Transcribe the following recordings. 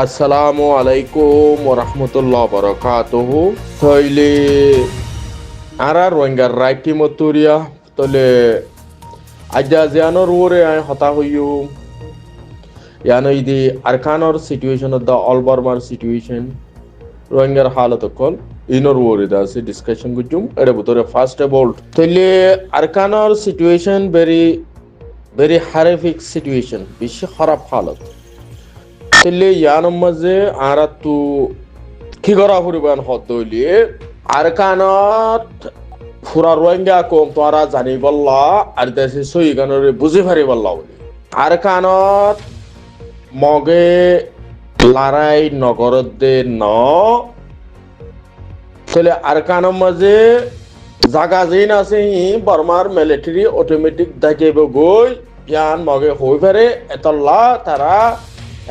আসসালামু আলাইকুম ওরহমতুল্লাহ বরকাতুহু তইলে আরা রোহিঙ্গার রাইটি মতুরিয়া তলে আজ্জা জিয়ানোর ওরে আই হতা হইয়ু ইয়ানো ইদি আরকানোর সিচুয়েশন অফ দ্য অল বার্মার সিচুয়েশন রোহিঙ্গার হালত কল ইনোর ওরে দা সে ডিসকাশন গুজুম এর ভিতরে ফার্স্ট অফ অল তইলে আরকানোর situation very very horrific situation বেশি খারাপ হালত তইলে ইয়ানোর মাঝে আরা তু কি করা পরিমাণ হত হইলে আরকানত ফুরা রোহিঙ্গা কম তোরা জানি বললা আর দেশে সই গানরে বুঝি পারি বললা বলি আরকানত মগে লড়াই নগরত দে ন তাহলে আরকানোর মাঝে জাগা যেন আছে বর্মার মিলিটারি অটোমেটিক দাকিব গই ইয়ান মগে হই পারে এতল্লা তারা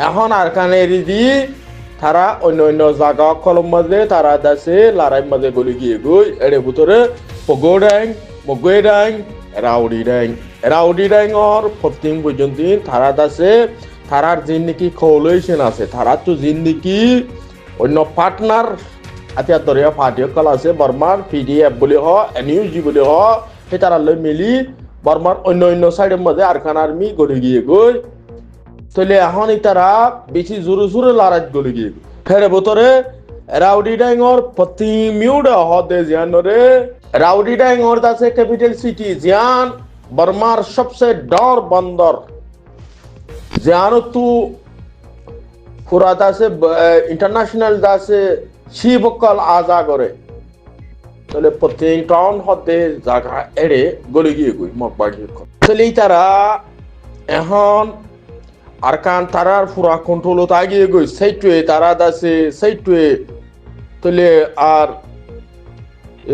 এখন আরকানে এরি দি তারা অন্য অন্য জায়গা কলম মাঝে তারা দাসে লড়াই মাঝে গলি গিয়ে গই এর ভিতরে পগোডাং মগোডাং রাউডি ডাং ওর 14 পর্যন্ত তারা দাসে তারার জিন্দিগি কোঅলিশন আছে তারা তো জিন্দিগি অন্য পার্টনার আতিয়া দরিয়া পার্টি কল আছে বর্মার পিডিএফ বলি হ এনইউজি বলি হ সেই তারা লই মিলি বর্মার অন্য অন্য সাইডের মধ্যে আরকান আর্মি গলি গিয়ে গই তাহলে এখন তারা বেশি জোরে জোরে লড়াই গলি গিয়ে ফের ভিতরে রাউডি ডাইঙর প্রতি মিউড হদে জিয়ানরে রাউডি ডাইঙর আছে ক্যাপিটাল সিটি জিয়ান বর্মার সবচেয়ে ডর বন্দর জিয়ান তু ফুরাত আছে ইন্টারন্যাশনাল দাসে শিবকল আজা করে তাহলে প্রতি টাউন হদে জায়গা এড়ে গলি গিয়ে গই মকবাগি তাহলে তারা এখন আরকান তারার পুরা কন্ট্রোলত আগিয়ে গই সেইটুয়ে তারা দাসে সেইটুয়ে তাহলে আর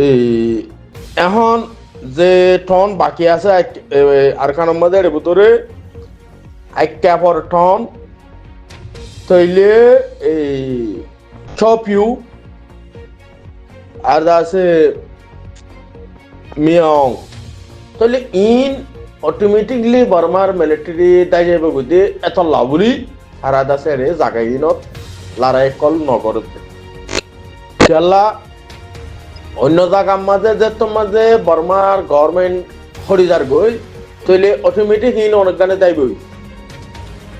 এই এখন যে টন বাকি আছে আরকানের মধ্যে এর ভিতরে একটা পর টন তাইলে এই চপিউ আর আছে মিয়াং তাহলে ইন অটোমেটিকলি বর্মার মিলিটারি দাই যাবে বুঝে এত লাভলি আর আছে রে জাগাইনত লড়াই কল নগর খেলা অন্য জায়গার মাঝে যে তোমাদের বর্মার গভর্নমেন্ট হরিদার গই তাহলে অটোমেটিক ইন অনেক গানে দাইবই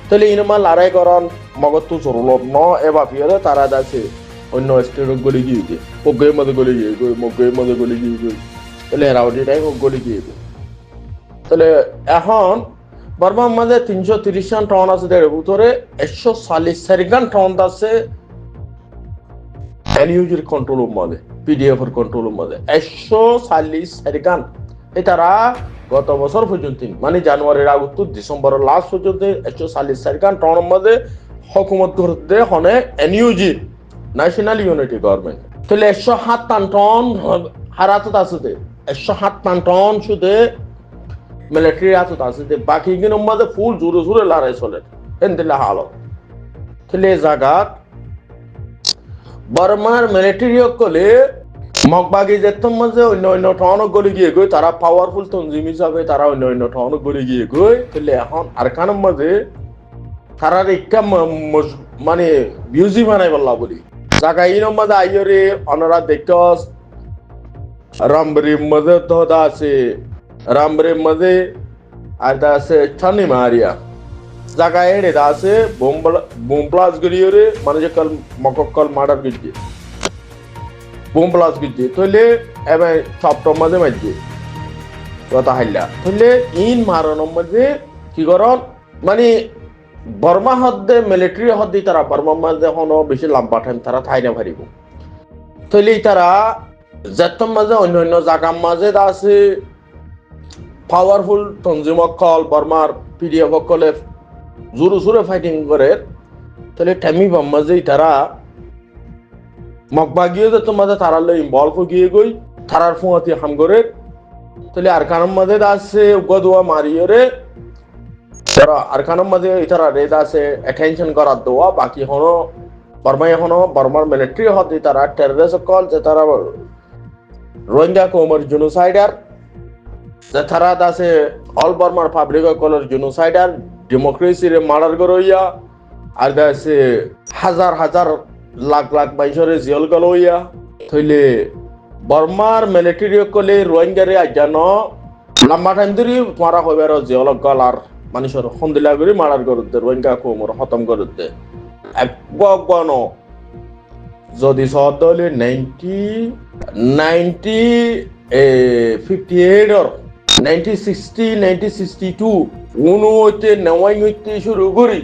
তাহলে ইনমা লড়াই করন মগত তো জরুরত ন এবার ফিরে তারা আছে অন্য স্টেট গলি গিয়ে গিয়ে মগের মধ্যে গলি গিয়ে গই মগের মধ্যে গলি গিয়ে গই তাহলে রাউডিটাই গলি গিয়ে গই তাহলে এখন বর্মার মাঝে 330 গান টাউন আছে এর ভিতরে 144 গান টাউন আছে এনইউজির কন্ট্রোল মধ্যে পিডিএফ এর কন্ট্রোল মধ্যে 144 গান এটারা গত বছর পর্যন্ত মানে জানুয়ারির আগত ডিসেম্বরের লাস্ট পর্যন্ত 144 গান টাউন মধ্যে হুকুমত করতে হনে এনইউজি ন্যাশনাল ইউনিটি গভর্নমেন্ট তাহলে 107 টন হারাত আছে 107 টন শুধু মিলিটারি আছে বাকি কিন্তু মধ্যে ফুল জোরে জোরে লড়াই চলে এনদিলা হালত তাহলে জায়গা বর্মার মিলিটারি কলে মগবাগি যেতম মাঝে অন্য অন্য টাউন গলি গিয়ে গই তারা পাওয়ারফুল তঞ্জিম হিসাবে তারা অন্য অন্য টাউন গলি গিয়ে গই তাহলে এখন আরকানের মাঝে তারা একটা মানে মিউজিক বানাই বললা বলি জায়গা ইনের মাঝে আইয়রে অনরা দেখস রামবরির মাঝে তো আছে রামবরির মাঝে আর আছে ছানি মারিয়া জায়গা এড়ে আছে বোম ব্লাস্ট গলিয়রে মানে যে কাল মককল মার্ডার গিয়ে বোম ব্লাস্ট গিয়ে তাহলে এবার সপ্তম মাঝে মাঝে কথা হাইলা তাহলে ইন মারণের মাঝে কি করন মানে বর্মা হদ্দে মিলিটারি হদ্দি তারা বর্মার মাঝে এখনো বেশি লম্বা টাইম তারা ঠাই না পারিব তাহলে তারা যেতম মাঝে অন্য অন্য জায়গার মাঝে আছে পাওয়ারফুল তঞ্জিমক কল বর্মার পিডিএফ কলে জোরে জোরে ফাইটিং করে তাহলে ঠেমি বাম্মাজে তারা মকবাগিয়ে যে তোমাদের তারা ইনভলভ গিয়ে গই তারার ফুয়াতি হাম করে তাহলে আরকানের মাঝে আছে গদুয়া মারিয়ে রে তারা আরকানের মাঝে তারা রেদ আছে অ্যাটেনশন করার দেওয়া বাকি হনো বর্মা এখনো বর্মার মিলিটারি হতে তারা টেররিস্ট কল যে তারা রোহিঙ্গা কমের জেনোসাইডার যে তারা আছে অল বর্মার পাবলিক কলের জেনোসাইডার ডেমোক্রেসি রে মার্ডার করইয়া আর দাসে হাজার হাজার লাখ লাখ বাইশরে জিয়ল গল ইয়া থইলে বর্মার মিলিটারি কলে রোহিঙ্গারে আজ্ঞান লম্বা টাইম ধরে তোমারা হইবার জিয়ল গল আর মানুষের সন্দিলা করে মারার করতে রোহিঙ্গা কোমর খতম করতে একগণ যদি সদলে 1962 উনো হইতে নেওয়াই হইতে শুরু করি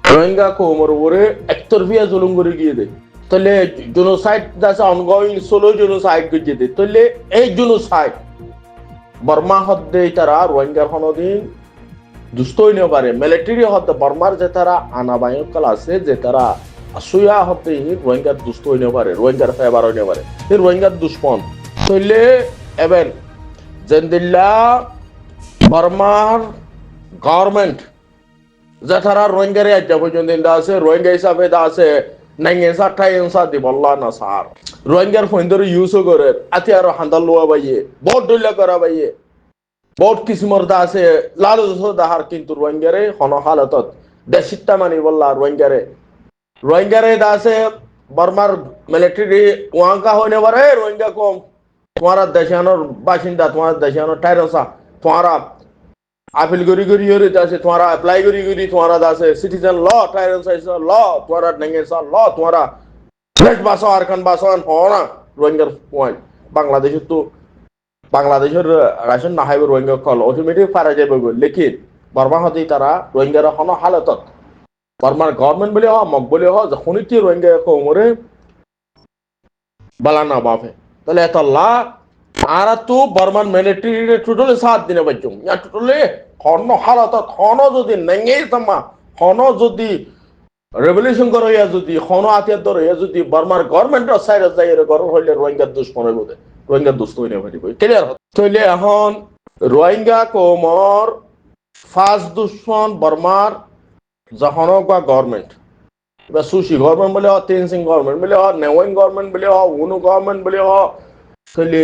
রোহিঙ্গা কোমর উপরে একতরফিয়া জুলুম করে গিয়ে দেয় তাহলে জেনোসাইড আছে অনগোয়িং সোলো জেনোসাইড গিয়ে দেয় তাহলে এই জেনোসাইড বর্মা হদ্দে তারা রোহিঙ্গার কোনদিন দুষ্ট হইতে পারে মিলিটারি হদ্দে বর্মার যে তারা আনাবায়কল আছে যে তারা আসুয়া হতে রোহিঙ্গার দুষ্ট হইতে পারে রোহিঙ্গার ফেভার হইতে পারে এই রোহিঙ্গার দুশ্মন তাহলে এবার জেন্দিল্লা বর্মার গভর্নমেন্ট যে তারা রোহিঙ্গারে আজ পর্যন্ত আছে রোহিঙ্গা হিসাবে আছে নাইংসা টাইংসা দিবল্লা না সার রোহিঙ্গার ফোনদের ইউজও করে আতি আর হান্দাল লোয়া বাইয়ে বহুত ডইলা করা বাইয়ে বহুত কিসমর দা আছে লাল দাহার কিন্তু রোহিঙ্গারে হন হালতত দেশিতা মানি বললা রোহিঙ্গারে দা আছে বর্মার মিলিটারি ওয়াঙ্কা হইনে পারে রোহিঙ্গা কম তোমার দেশানোর বাসিন্দা তোমার দেশানোর টাইরসা তোমারা আপিল করি আছে তোমারা অ্যাপ্লাই করি তোমারা আছে সিটিজেন ল টাইরসাইজ ল তোমারা নেংসা ল তোমারা ফ্রেশ বাসো আর খান বাসো হনা রোহিঙ্গার পয়েন্ট বাংলাদেশের রাশন না হাইবে রোহিঙ্গা কল অটোমেটিক পারা যাবে লেকিন বর্মা হতেই তারা রোহিঙ্গার হন হালতত বর্মার গভর্নমেন্ট বলে মক বলে যখনই রোহিঙ্গা কোমরে বালানা বাফে তাহলে এত লা আর তো বর্মান মিলিটারি টোটালি 7 দিনে বাজুম ইয়া টোটালি হন হালতত হন যদি নেঙ্গেই তামা হন যদি রেভলিউশন করে ইয়া যদি হন আতিয়ার ধরে ইয়া যদি বর্মার গভর্নমেন্টের সাইডে যাই এর গরম হইলে রোহিঙ্গার দুশ্মন হইব রোহিঙ্গার দুষ্ট হইনে পারিব ক্লিয়ার তাইলে এখন রোহিঙ্গা কোমর ফার্স্ট দুশ্মন বর্মার যখন বা গভর্নমেন্ট বা সুশি গভর্নমেন্ট বলে তেনসিং গভর্নমেন্ট বলে নেওয়াইং গভর্নমেন্ট বলে উনো গভর্নমেন্ট বলে তাহলে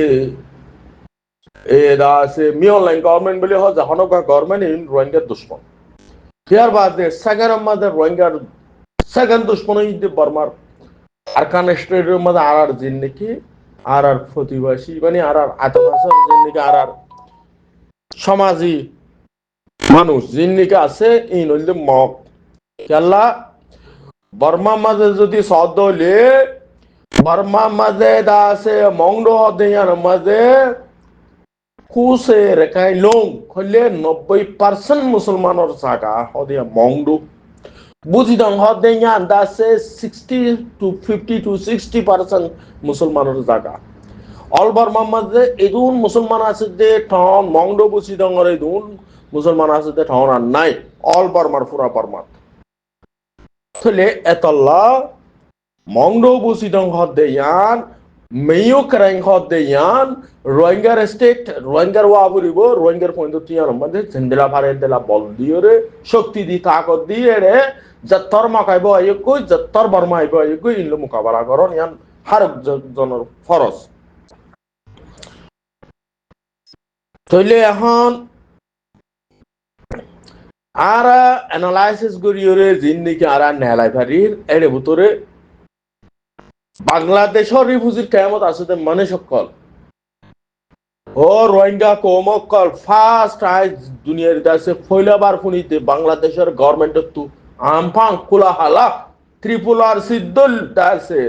এদা আছে মিয়নলাইন গভর্নমেন্ট বলে যখন বা গভর্নমেন্ট ইন রোহিঙ্গার দুশ্মন ফিয়ার বাদে সেকেন্ড আমাদের রোহিঙ্গার সেকেন্ড দুশ্মন হইতে বর্মার আরকান স্টেটের মধ্যে আর জিন নাকি আর প্রতিবাসী মানে আর আতভাষার জিন নাকি আর সমাজী মানুষ জিন নাকি আছে ইন হইলে মক কেলা বর্মা মাঝে যদি সদ হইলে বর্মা মাঝে দা আছে মংডো হদেয়ার মাঝে কুসে রেখাই লোং হইলে 90% মুসলমানের জায়গা হদিয়া মংডো বুঝি দং হদেয়ান দা আছে 60 to 50 to 60% মুসলমানের জায়গা অল বর্মা মাঝে এদুন মুসলমান আছে যে ঠন মংডো বুঝি দং এর এদুন মুসলমান আছে যে ঠন আর নাই অল বর্মার পুরা বর্মা তাহলে এতলা মংডো বুঝি দং হদেয়ান মেয়ো ক্রাইং হদেয়ান রোহিঙ্গার স্টেট রোহিঙ্গার ওয়াবুরিব রোহিঙ্গার পয়েন্ট টিয়ার মধ্যে ঝেন্ডেলা ফারে দেলা বল দিয়ে রে শক্তি দি তাকত দিয়ে রে যত্তর মাকাইব আইকো যত্তর বর্মা আইব আইকো ইনলো মোকাবেলা করন ইয়ান হারক জনের ফরজ তাইলে এখন আর অ্যানালাইসিস করিওরে জিন্দিকে আর নেলাই ফারির এর ভিতরে বাংলাদেশের রিফিউজির কেমত আছে মানে সকল ও রোহিঙ্গা কোমকল ফার্স্ট আই দুনিয়ার কাছে ফইলাবার ফুনিতে বাংলাদেশের গভর্নমেন্ট তো আমফাং কুলাহালা ত্রিপুলার সিদ্ধল দাসে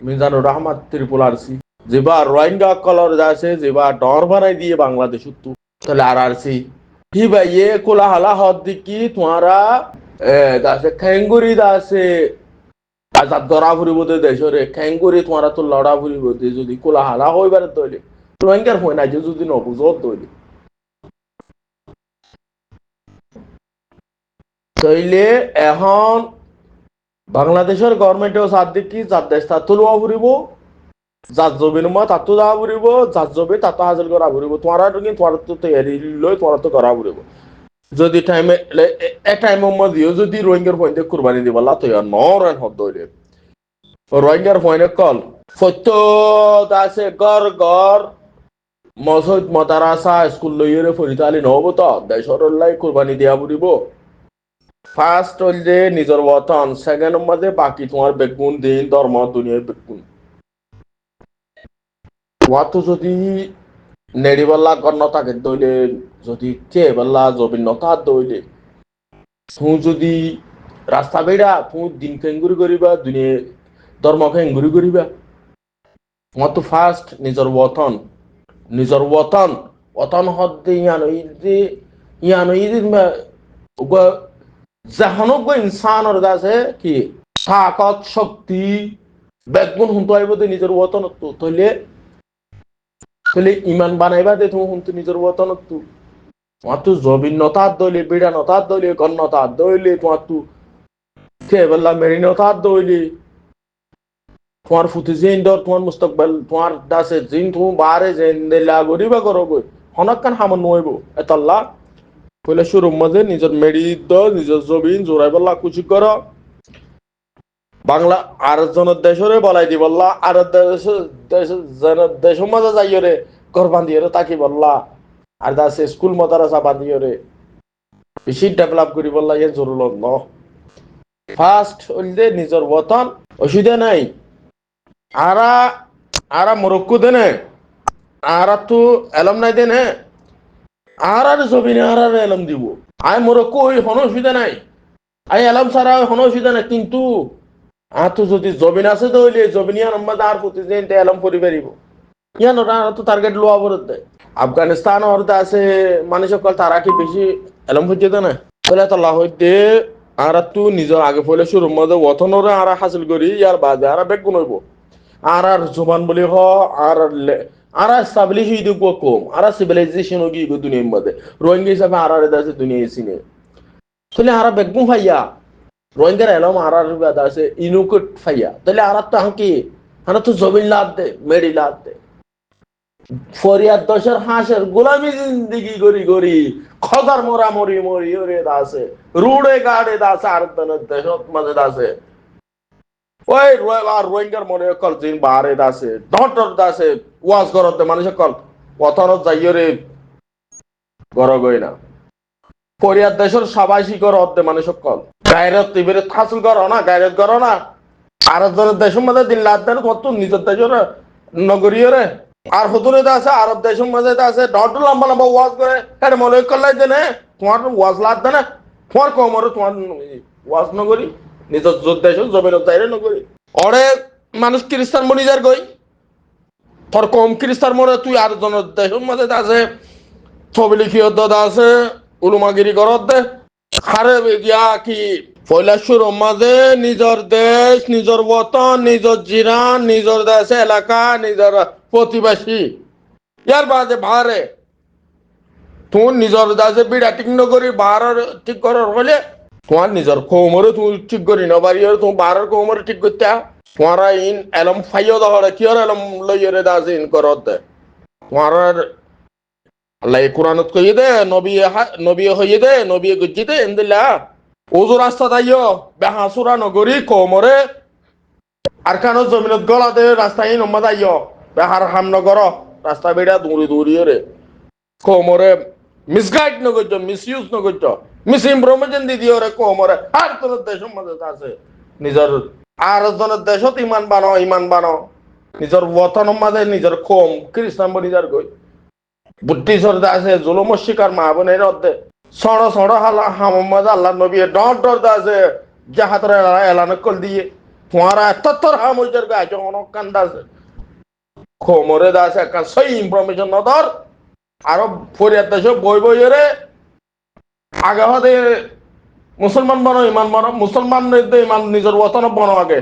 মিজানুর রহমান ত্রিপুলারসি যেবা রোহিঙ্গা কলর দাসে যেবা ডর বানাই দিয়ে বাংলাদেশ তো তাহলে আরআরসি কি ভাই ये কুলাহালা হদ কি তোমারা দাসে খেঙ্গুরি দাসে আজাদ ধরা ফুরিব দেশরে খেঙ্গুরি তোমারা তো লড়া ফুরিব যদি কুলাহালা হইবার তৈরি রোহিঙ্গার হয় না যদি নবুঝত তৈরি তাইলে এখন বাংলাদেশের গভর্নমেন্টেও সাথ দেখি যার দেশ তাতো লোয়া ফুরিব যার জমি নমা তাতো যাওয়া ফুরিব যার জমি তাতো হাজির করা ফুরিব তোমারা তোমার তো তৈরি লই তোমার তো করা ফুরিব যদি টাইমে এক টাইমের মধ্যেও যদি রোহিঙ্গার পয়েন্টে কুরবানি দিবলা তো নরেন হদ দইলে রোহিঙ্গার পয়েন্টে কল সত্য আছে গড় গড় মসজিদ মাদ্রাসা স্কুল লইরে ফরিতালি নহব তো দেশর লাই কুরবানি দিয়া ফুরিব ফার্স্ট হইল যে নিজের ওয়াতন, সেকেন্ড মধ্যে বাকি তোমার বেগুন দিন ধর্ম দুনিয়ার বেগুন। ওয়াতো যদি নেড়িবাল্লা গণ্য থাকে দইলে, যদি চেয়েবাল্লা জবিনতা দইলে, তুই যদি রাস্তা বেড়া তুই দিন কেঙ্গুরি করিবা, দুনিয়া ধর্ম কেঙ্গুরি করিবা। তোমার তো ফার্স্ট নিজের ওয়াতন, নিজের ওয়াতন ওয়াতন হদ্দে ইয়ানো ইদি জাহানজ্ঞ ইনসানের কাছে কি তাকত শক্তি বেগুন হুঁতো আইব নিজের ওয়াতন তৈলে তাহলে ইমান বানাইবা দে তুমি হুঁতো নিজের ওয়াতন তোমার তো জবিনতার দইলে, বিড়ানতার দইলে, গণ্যতার দইলে, তোমার তো কেবল্লা মেরিনতার দইলে, তোমার ফুটি জিন দর তোমার মুস্তকবেল তোমার দাসে জিন তুমি বারে জিন দিলা গরিবা করো গই হনকান হামন নইব এতাল্লা কইলে শুরু মাঝে নিজের মেরিদ নিজের জবিন জোরাইবল্লা কুচি করো বাংলা আর জনের দেশরে বলাই দি বললা আর দেশ মাঝে যাইও রে ঘর বান্ধিও রে তাকি বললা আর দাসে স্কুল মাদ্রাসা বান্ধিও রে বেশি ডেভেলপ করি বললা ইয়ে জরুল ন ফার্স্ট হইলে নিজের বতন অসুবিধা নাই। আরা মরক্কো দেনে আর তো এলম নাই দেনে আর জবিনে আর এলম দিব আই মরক্কো ওই হন অসুবিধা নাই, আই এলম ছাড়া হন অসুবিধা নাই, কিন্তু আর তো যদি জবিন আছে তো হইলে জবিনিয়া নম্বর আর প্রতিদিন এলম করি পারিব ইয়ান ওরা তো টার্গেট লোয়া বরত দেয়। আফগানিস্তান অর্ধ আছে মানুষ সকল তারা কি বেশি এলম হইতে না বলে তো লাহ হইতে আর তো নিজের আগে ফলে শুরুর মধ্যে ওতনরে আর হাসিল করি ইয়ার বাদে আর বেগুন হইব আর জবান বলি হ আর স্টাবলিশ হইতে কম আর সিভিলাইজেশন কি দুনিয়ার মধ্যে রোহিঙ্গা হিসাবে আর আছে দুনিয়া এসিনে তাহলে আর বেগুন ভাইয়া রোহিঙ্গার এলম আর আছে ইনুকুট ফাইয়া তাহলে আর তো হাঁকি হানা তো জমিন লাদ দে মেডি লাদ দে ফরিয়াদ দশের হাঁসের গোলামি জিন্দিগি গরি গরি খদার মোরা মরি মরি ওরে দাসে রুড়ে গাড়ে দাসে আর দেশত মাঝে দাসে ওই আর রোহিঙ্গার মনে কল জিন বাহারে দাসে ডটর দাসে ওয়াজ করতে মানুষ কল পথনত যাইও রে গর গই না ফরিয়াদ দেশের সবাই শিকর অর্ধে মানুষ কল গায়রত ইবেরে হাসিল করো না গায়রত করো না আর দেশের মধ্যে দিন লাদ দেন কত নিজের দেশের নগরীয় রে আর হতুরে আছে আরব দেশের মধ্যে আছে ডট লম্বা লম্বা ওয়াজ করে এটা মনে করলে দেনে তোমার ওয়াজ লাদ দেনা তোমার কমরে তোমার ওয়াজ নগরী নিজের দেশ জমিন তাইরে নগরী অরে মানুষ খ্রিস্টান মনিজার গই তোর কম খ্রিস্টান মরে তুই আর জনের দেশের মধ্যে আছে ছবি লিখিও দাদা আছে উলুমাগিরি করত দে হারে গিয়া কি কৈলাসুর মাঝে নিজের দেশ নিজের বতন নিজের জিরান নিজের দেশ এলাকা নিজের প্রতিবেশী ইয়ার বাদে বাহারে তুই নিজের দেশে বিড়া ঠিক নকরি বাহারের ঠিক করার হলে তোমার নিজের কৌমরে তুমি ঠিক করি না বাড়ি তুমি বাহারের কৌমরে ঠিক করতে তোমার ইন এলম ফাইও দহরে কি এলম লইরে দাস ইন করত দে তোমার আল্লাহ কোরআনত কইয়ে দে নবী হইয়ে দে নবী গুজি দে এন্দিল্লা ওজু রাস্তা তাইও বেহাসুরা নগরী কৌমরে আর কানো জমিনত গলা দে রাস্তায় নম্মা যাইও বেহার হাম নগর রাস্তা বেড়া দৌড়ি দৌড়ি রে কৌমরে মিসগাইড নগর মিস ইউজ নগর মিস ইনফরমেশন দি দিও রে কৌমরে আর তোর দেশের মধ্যে আছে নিজের আর জনের দেশত ইমান বানো নিজের বতনের মাঝে নিজের কম খ্রিস্টান বনিজার গই বুদ্ধি সরদা আছে জুলুম শিকার মা বোনের অর্ধে সড় হালা হামমাদ আল্লাহ নবী ডর ডর আছে জাহাতর এলান কল দিয়ে তোমারা তত্তর হামুজের গাছে অনেক কান্দা আছে খোমরে দাসে একটা সই ইনফরমেশন নদর আরো ফরিয়াদ দেশ বই বই রে আগে হতে মুসলমান বানো ইমান বানো মুসলমান ইমান নিজের ওতন বানো আগে